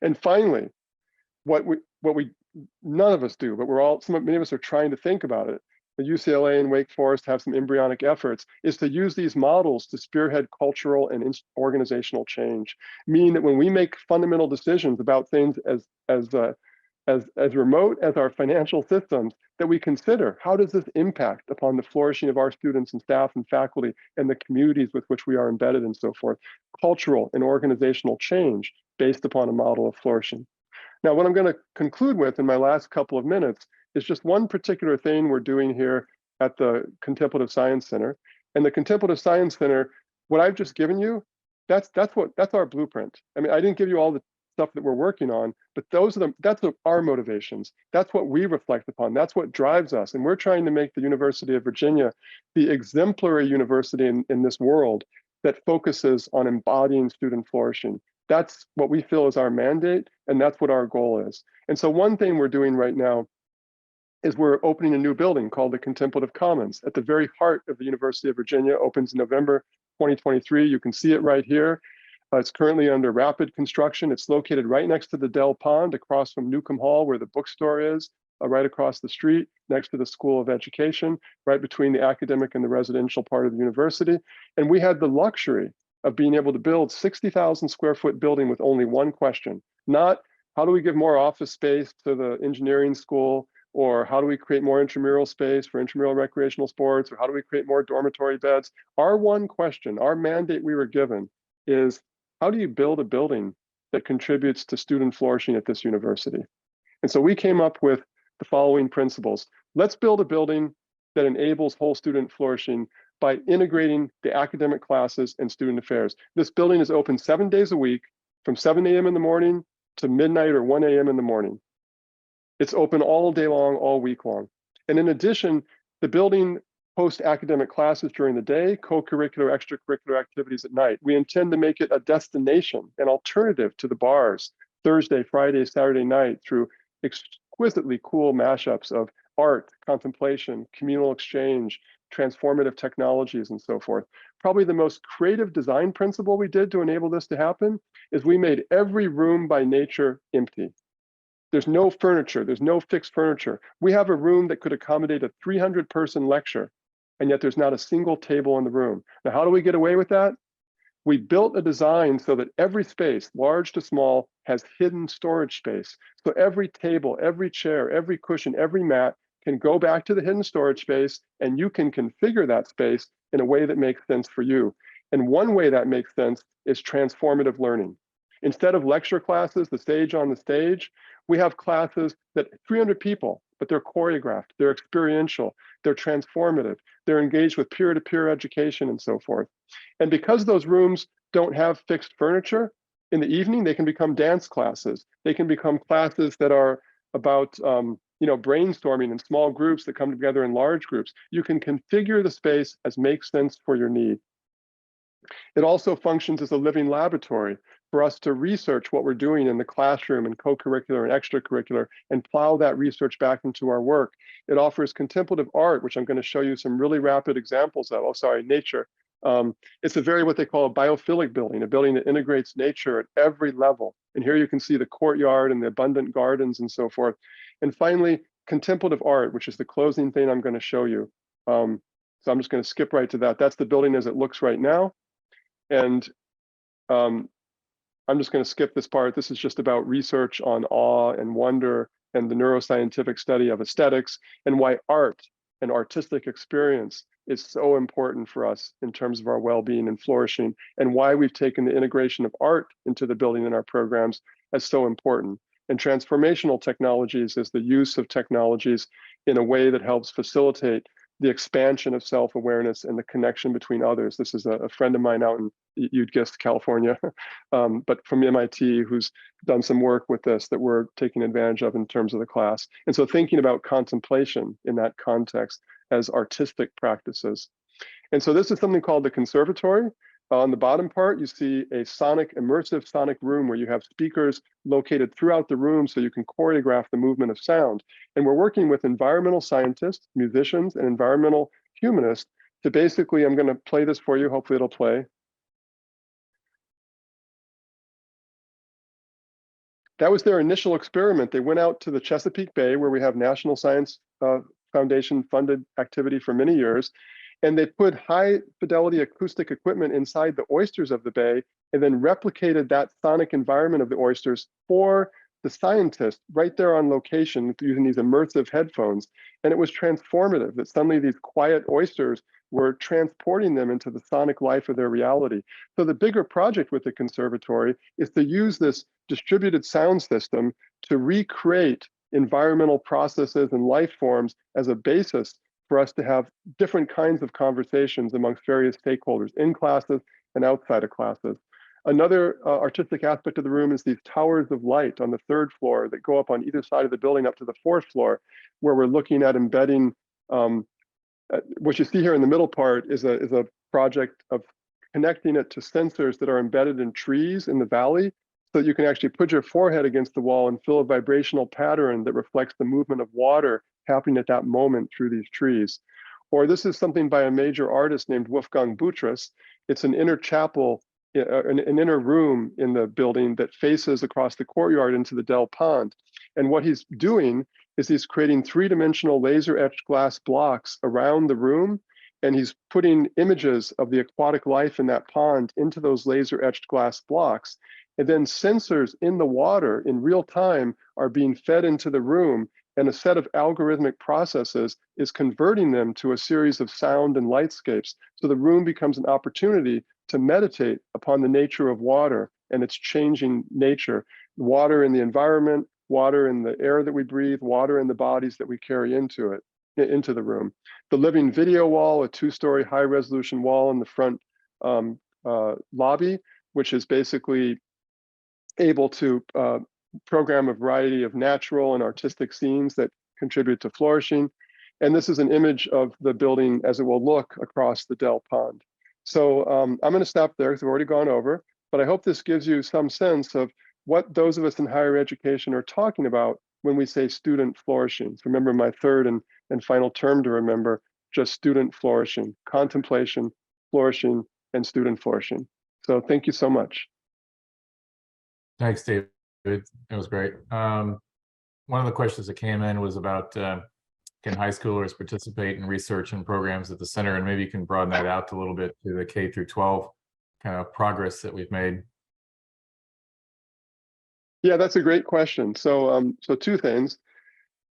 And finally, what we none of us do, but many of us are trying to think about it. The UCLA and Wake Forest have some embryonic efforts, is to use these models to spearhead cultural and organizational change, meaning that when we make fundamental decisions about things as remote as our financial systems, that we consider, how does this impact upon the flourishing of our students and staff and faculty and the communities with which we are embedded and so forth? Cultural and organizational change based upon a model of flourishing. Now, what I'm going to conclude with in my last couple of minutes is just one particular thing we're doing here at the Contemplative Science Center. And the Contemplative Science Center, what I've just given you, that's our blueprint. I mean, I didn't give you all the stuff that we're working on, but that's our motivations. That's what we reflect upon. That's what drives us. And we're trying to make the University of Virginia the exemplary university in this world that focuses on embodying student flourishing. That's what we feel is our mandate, and that's what our goal is. And so one thing we're doing right now is we're opening a new building called the Contemplative Commons at the very heart of the University of Virginia. Opens in November 2023. You can see it right here. It's currently under rapid construction. It's located right next to the Dell Pond, across from Newcomb Hall, where the bookstore is, right across the street, next to the School of Education, right between the academic and the residential part of the university. And we had the luxury of being able to build 60,000 square foot building with only one question, not how do we give more office space to the engineering school, or how do we create more intramural space for intramural recreational sports, or how do we create more dormitory beds? Our one question, our mandate we were given is, how do you build a building that contributes to student flourishing at this university? And so we came up with the following principles. Let's build a building that enables whole student flourishing by integrating the academic classes and student affairs. This building is open 7 days a week from 7 a.m. in the morning to midnight or 1 a.m. in the morning. It's open all day long, all week long. And in addition, the building hosts academic classes during the day, co-curricular, extracurricular activities at night. We intend to make it a destination, an alternative to the bars, Thursday, Friday, Saturday night, through exquisitely cool mashups of art, contemplation, communal exchange, transformative technologies, and so forth. Probably the most creative design principle we did to enable this to happen is we made every room by nature empty. There's no furniture, there's no fixed furniture. We have a room that could accommodate a 300-person lecture, and yet there's not a single table in the room. Now, how do we get away with that? We built a design so that every space, large to small, has hidden storage space. So every table, every chair, every cushion, every mat can go back to the hidden storage space, and you can configure that space in a way that makes sense for you. And one way that makes sense is transformative learning. Instead of lecture classes, the sage on the stage, we have classes that 300 people, but they're choreographed, they're experiential, they're transformative, they're engaged with peer-to-peer education and so forth. And because those rooms don't have fixed furniture, in the evening, they can become dance classes. They can become classes that are about brainstorming in small groups that come together in large groups. You can configure the space as makes sense for your need. It also functions as a living laboratory for us to research what we're doing in the classroom and co-curricular and extracurricular and plow that research back into our work. It offers contemplative art, which I'm going to show you some really rapid examples of. Oh, sorry, nature. It's a very what they call a biophilic building, a building that integrates nature at every level. And here you can see the courtyard and the abundant gardens and so forth. And finally, contemplative art, which is the closing thing I'm going to show you. So I'm just going to skip right to that. That's the building as it looks right now. And I'm just going to skip this part. This is just about research on awe and wonder and the neuroscientific study of aesthetics and why art and artistic experience is so important for us in terms of our well-being and flourishing, and why we've taken the integration of art into the building in our programs as so important. And transformational technologies is the use of technologies in a way that helps facilitate the expansion of self-awareness and the connection between others. This is a friend of mine out in, you'd guess, California, but from MIT, who's done some work with this that we're taking advantage of in terms of the class. And so thinking about contemplation in that context as artistic practices. And so this is something called the conservatory. On the bottom part, you see a immersive sonic room where you have speakers located throughout the room so you can choreograph the movement of sound. And we're working with environmental scientists, musicians, and environmental humanists to basically, I'm going to play this for you, hopefully it'll play. That was their initial experiment. They went out to the Chesapeake Bay, where we have National Science Foundation funded activity for many years. And they put high fidelity acoustic equipment inside the oysters of the bay and then replicated that sonic environment of the oysters for the scientists right there on location using these immersive headphones. And it was transformative that suddenly these quiet oysters were transporting them into the sonic life of their reality. So the bigger project with the conservatory is to use this distributed sound system to recreate environmental processes and life forms as a basis for us to have different kinds of conversations amongst various stakeholders in classes and outside of classes. Another artistic aspect of the room is these towers of light on the 3rd floor that go up on either side of the building up to the 4th floor, where we're looking at embedding, what you see here in the middle part is a project of connecting it to sensors that are embedded in trees in the valley, so that you can actually put your forehead against the wall and feel a vibrational pattern that reflects the movement of water happening at that moment through these trees. Or this is something by a major artist named Wolfgang Buttress. It's an inner chapel, an inner room in the building that faces across the courtyard into the Dell Pond. And what he's doing is he's creating 3-dimensional laser etched glass blocks around the room, and he's putting images of the aquatic life in that pond into those laser etched glass blocks. And then sensors in the water in real time are being fed into the room, and a set of algorithmic processes is converting them to a series of sound and lightscapes. So the room becomes an opportunity to meditate upon the nature of water and its changing nature. Water in the environment, water in the air that we breathe, water in the bodies that we carry into it. into the room. The living video wall, a 2-story high-resolution wall in the front lobby, which is basically able to program a variety of natural and artistic scenes that contribute to flourishing. And this is an image of the building as it will look across the Dell Pond. So I'm going to stop there because we've already gone over, but I hope this gives you some sense of what those of us in higher education are talking about when we say student flourishing. So remember my third and final term to remember, just student flourishing, contemplation, flourishing, and student flourishing. So thank you so much. Thanks, David. It was great. One of the questions that came in was about can high schoolers participate in research and programs at the center? And maybe you can broaden that out a little bit to the K through 12 kind of progress that we've made. Yeah, that's a great question. So, so two things.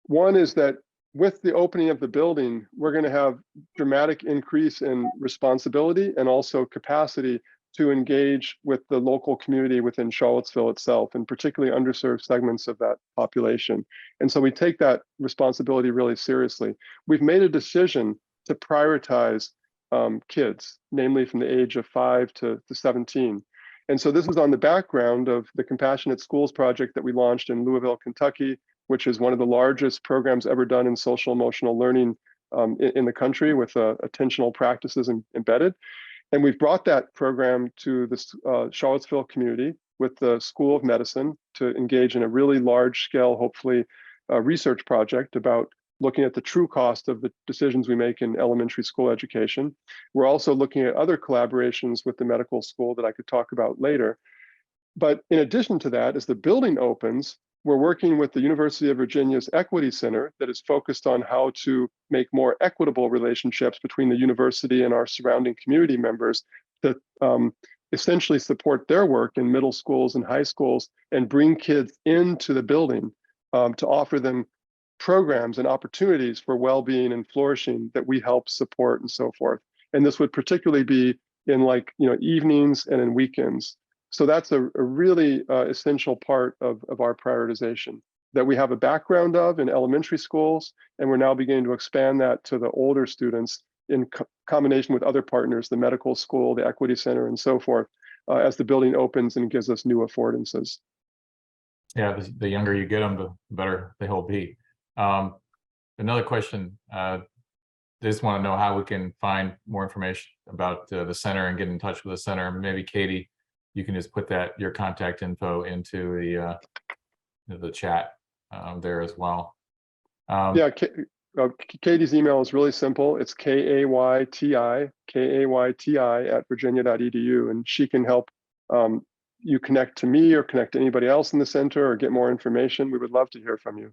One is that with the opening of the building, we're going to have dramatic increase in responsibility and also capacity to engage with the local community within Charlottesville itself, and particularly underserved segments of that population. And so we take that responsibility really seriously. We've made a decision to prioritize kids, namely from the age of 5 to 17. And so this is on the background of the Compassionate Schools project that we launched in Louisville, Kentucky, which is one of the largest programs ever done in social emotional learning in the country, with attentional practices embedded. And we've brought that program to the Charlottesville community with the School of Medicine to engage in a really large scale, hopefully, research project about looking at the true cost of the decisions we make in elementary school education. We're also looking at other collaborations with the medical school that I could talk about later. But in addition to that, as the building opens, we're working with the University of Virginia's Equity Center that is focused on how to make more equitable relationships between the university and our surrounding community members that essentially support their work in middle schools and high schools and bring kids into the building to offer them programs and opportunities for well-being and flourishing that we help support and so forth. And this would particularly be in evenings and in weekends. So that's a really essential part of our prioritization that we have a background of in elementary schools, and we're now beginning to expand that to the older students in combination with other partners, the medical school, the Equity Center, and so forth, as the building opens and gives us new affordances. Yeah, the younger you get them, the better they will be. Another question, they just want to know how we can find more information about the center and get in touch with the center. Maybe Katie, you can just put your contact info into the chat there as well. Yeah, Katie's email is really simple. It's kayti@virginia.edu, and she can help you connect to me or connect to anybody else in the center or get more information. We would love to hear from you.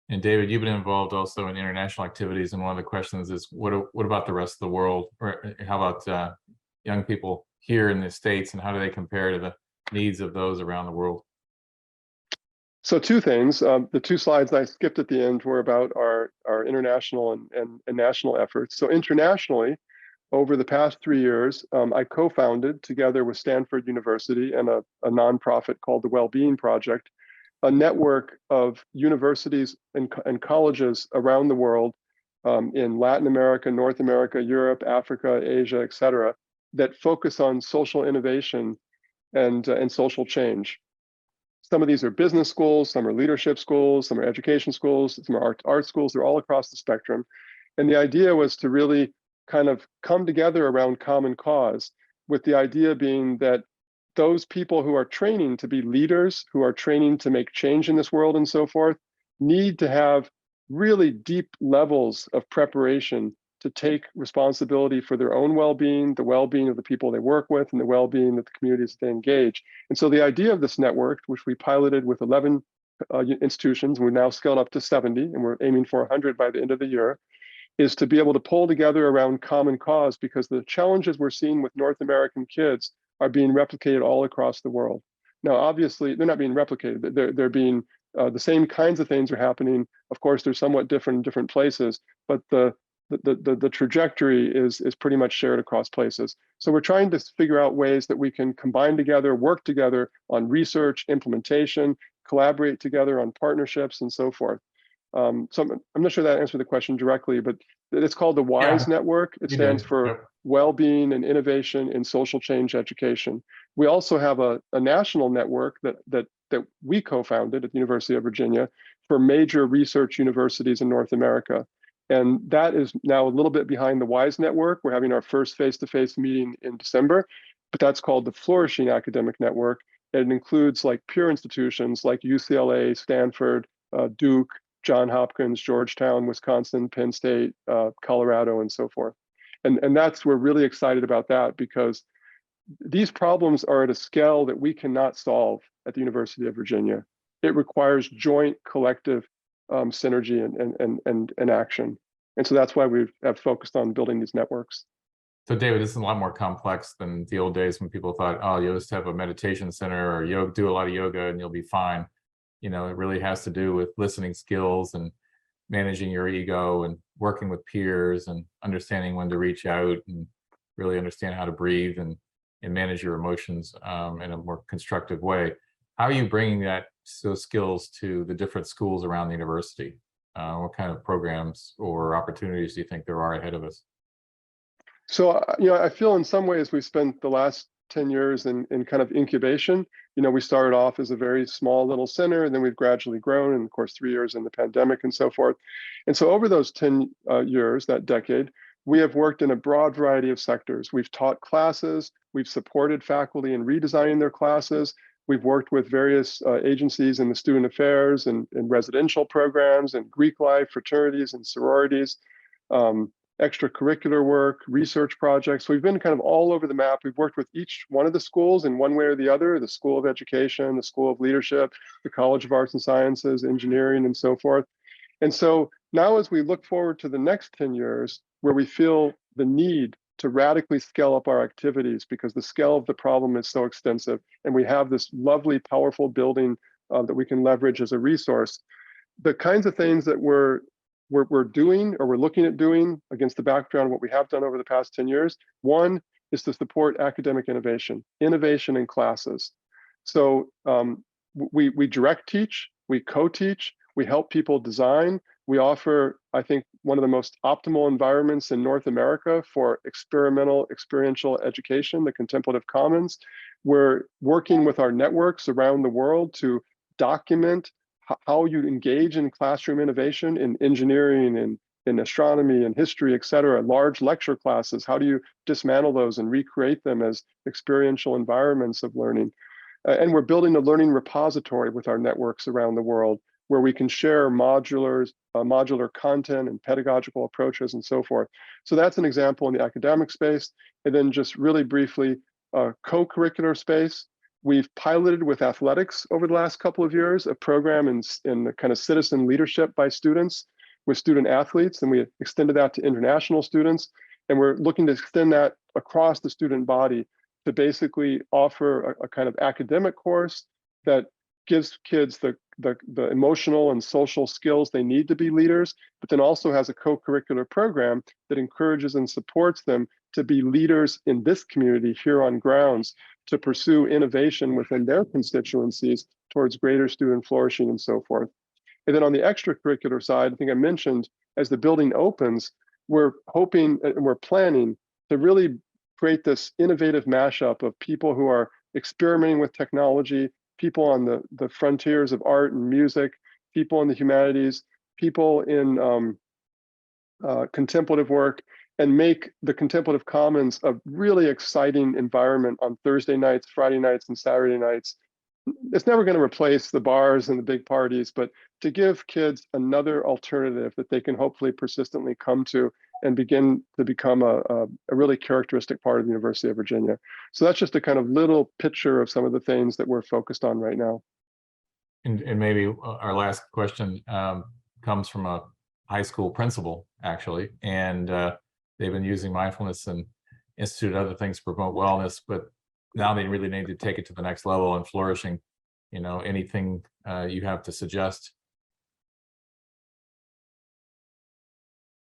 And David, you've been involved also in international activities, and one of the questions is, what about the rest of the world? Or how about young people here in the States, and how do they compare to the needs of those around the world? So two things. The two slides I skipped at the end were about our international and national efforts. So internationally, over the past 3 years, I co-founded together with Stanford University and a nonprofit called the Wellbeing Project, a network of universities and colleges around the world in Latin America, North America, Europe, Africa, Asia, et cetera, that focus on social innovation and social change. Some of these are business schools, some are leadership schools, some are education schools, some are art schools. They're all across the spectrum. And the idea was to really kind of come together around common cause, with the idea being that those people who are training to be leaders, who are training to make change in this world and so forth, need to have really deep levels of preparation to take responsibility for their own well-being, the well-being of the people they work with, and the well-being of the communities they engage. And so the idea of this network, which we piloted with 11 institutions, we're now scaled up to 70, and we're aiming for 100 by the end of the year, is to be able to pull together around common cause, because the challenges we're seeing with North American kids are being replicated all across the world. Now, obviously, they're not being replicated. They're being, the same kinds of things are happening. Of course, they're somewhat different in different places, but the trajectory is pretty much shared across places. So we're trying to figure out ways that we can combine together, work together on research, implementation, collaborate together on partnerships, and so forth. I'm not sure that answered the question directly, but it's called the WISE Yeah, network. It you stands did. for Yep. Well-being and Innovation in Social Change Education. We also have a national network that we co-founded at the University of Virginia for major research universities in North America. And that is now a little bit behind the WISE network. We're having our first face-to-face meeting in December, but that's called the Flourishing Academic Network. And it includes like peer institutions like UCLA, Stanford, Duke, Johns Hopkins, Georgetown, Wisconsin, Penn State, Colorado, and so forth. And we're really excited about that because these problems are at a scale that we cannot solve at the University of Virginia. It requires joint collective synergy and action. And so that's why we have focused on building these networks. So David, this is a lot more complex than the old days when people thought, oh, you'll just have a meditation center or do a lot of yoga and you'll be fine. You know, it really has to do with listening skills and managing your ego and working with peers and understanding when to reach out and really understand how to breathe and manage your emotions in a more constructive way. How are you bringing those skills to the different schools around the university? What kind of programs or opportunities do you think there are ahead of us? So, I feel in some ways we spent the last 10 years in kind of incubation. We started off as a very small little center, and then we've gradually grown, and of course, 3 years in the pandemic and so forth. And so over those 10 years, that decade, we have worked in a broad variety of sectors. We've taught classes, we've supported faculty in redesigning their classes, we've worked with various agencies in the student affairs and residential programs and Greek life, fraternities and sororities. Extracurricular work, research projects. We've been kind of all over the map. We've worked with each one of the schools in one way or the other, the School of Education, the School of Leadership, the College of Arts and Sciences, engineering, and so forth. And so now as we look forward to the next 10 years, where we feel the need to radically scale up our activities because the scale of the problem is so extensive, and we have this lovely, powerful building that we can leverage as a resource, the kinds of things that we're doing or we're looking at doing against the background of what we have done over the past 10 years. One is to support academic innovation in classes. So we direct teach, we co-teach, we help people design. We offer, I think, one of the most optimal environments in North America for experiential education, the Contemplative Commons. We're working with our networks around the world to document how you engage in classroom innovation in engineering and in astronomy and history, et cetera, large lecture classes. How do you dismantle those and recreate them as experiential environments of learning? And we're building a learning repository with our networks around the world where we can share modular content and pedagogical approaches and so forth. So that's an example in the academic space. And then just really briefly, co-curricular space. We've piloted with athletics over the last couple of years, a program in the kind of citizen leadership by students with student athletes, and we extended that to international students. And we're looking to extend that across the student body to basically offer a kind of academic course that gives kids the emotional and social skills they need to be leaders, but then also has a co-curricular program that encourages and supports them to be leaders in this community here on grounds, to pursue innovation within their constituencies towards greater student flourishing and so forth. And then on the extracurricular side, I think I mentioned, as the building opens, we're hoping and we're planning to really create this innovative mashup of people who are experimenting with technology, people on the frontiers of art and music, people in the humanities, people in contemplative work, and make the Contemplative Commons a really exciting environment on Thursday nights, Friday nights, and Saturday nights. It's never going to replace the bars and the big parties, but to give kids another alternative that they can hopefully persistently come to and begin to become a really characteristic part of the University of Virginia. So that's just a kind of little picture of some of the things that we're focused on right now. And maybe our last question comes from a high school principal, actually, and they've been using mindfulness and institute other things to promote wellness, but now they really need to take it to the next level and flourishing. Anything you have to suggest?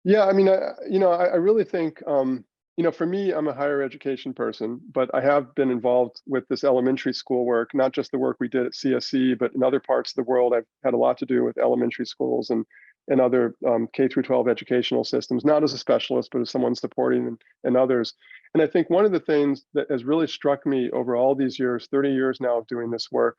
Yeah, I mean, I really think, for me, I'm a higher education person, but I have been involved with this elementary school work, not just the work we did at CSC, but in other parts of the world. I've had a lot to do with elementary schools and and other K through 12 educational systems, not as a specialist, but as someone supporting and others. And I think one of the things that has really struck me over all these years, 30 years now of doing this work,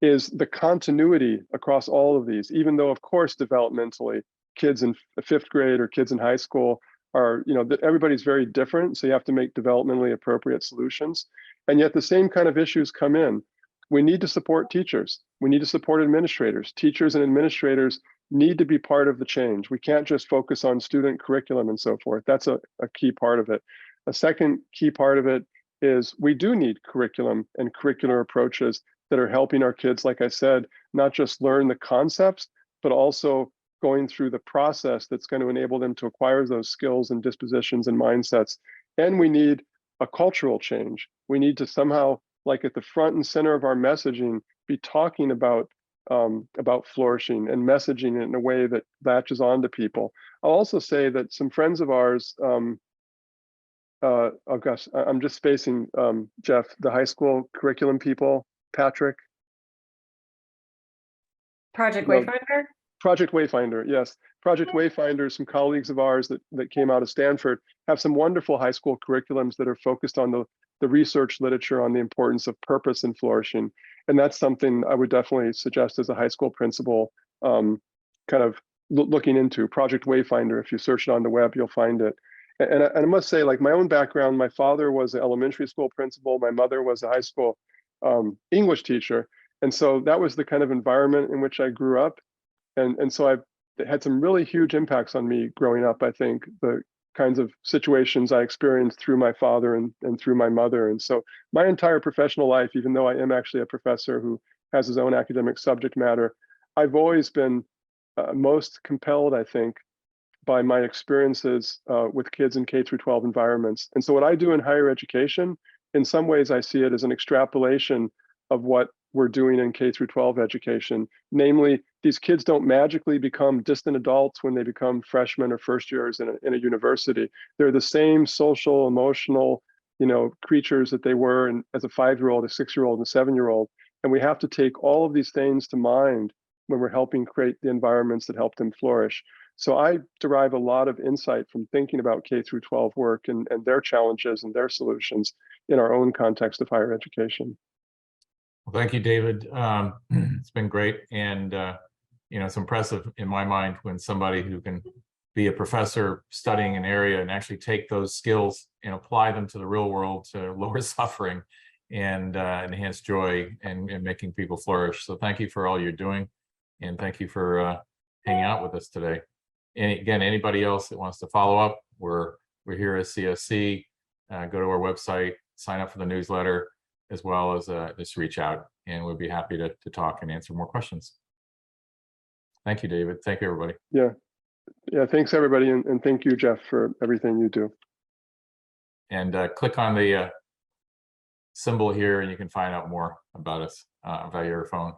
is the continuity across all of these, even though, of course, developmentally, kids in fifth grade or kids in high school are, everybody's very different. So you have to make developmentally appropriate solutions. And yet the same kind of issues come in. We need to support teachers. We need to support administrators. Teachers and administrators need to be part of the change. We can't just focus on student curriculum and so forth. That's a key part of it. A second key part of it is we do need curriculum and curricular approaches that are helping our kids, like I said, not just learn the concepts, but also going through the process that's going to enable them to acquire those skills and dispositions and mindsets. And we need a cultural change. We need to somehow, like at the front and center of our messaging, be talking about flourishing and messaging it in a way that latches on to people. I'll also say that some friends of ours, oh gosh, I'm just spacing, Jeff, the high school curriculum people, Patrick. Project Wayfinder? Project Wayfinder, yes. Project Wayfinder, some colleagues of ours that came out of Stanford have some wonderful high school curriculums that are focused on the research literature on the importance of purpose and flourishing. And that's something I would definitely suggest as a high school principal, kind of looking into. Project Wayfinder, if you search it on the web, you'll find it. And I must say, like my own background, my father was an elementary school principal. My mother was a high school English teacher. And so that was the kind of environment in which I grew up. And so I've had some really huge impacts on me growing up. I think the kinds of situations I experienced through my father and through my mother. And so my entire professional life, even though I am actually a professor who has his own academic subject matter, I've always been most compelled, I think, by my experiences with kids in K through 12 environments. And so what I do in higher education, in some ways I see it as an extrapolation of what we're doing in K through 12 education. Namely, these kids don't magically become distant adults when they become freshmen or first years in a university. They're the same social, emotional, creatures that they were as a 5-year-old, a 6-year-old, and a 7-year-old. And we have to take all of these things to mind when we're helping create the environments that help them flourish. So I derive a lot of insight from thinking about K through 12 work and their challenges and their solutions in our own context of higher education. Well, thank you, David. It's been great. And, it's impressive in my mind when somebody who can be a professor studying an area and actually take those skills and apply them to the real world to lower suffering and enhance joy and making people flourish. So thank you for all you're doing. And thank you for hanging out with us today. And again, anybody else that wants to follow up, we're here at CSC. Go to our website, sign up for the newsletter, as well as just reach out, and we'll be happy to talk and answer more questions. Thank you, David. Thank you, everybody. Yeah. Thanks, everybody. And thank you, Jeff, for everything you do. And click on the symbol here, and you can find out more about us via your phone.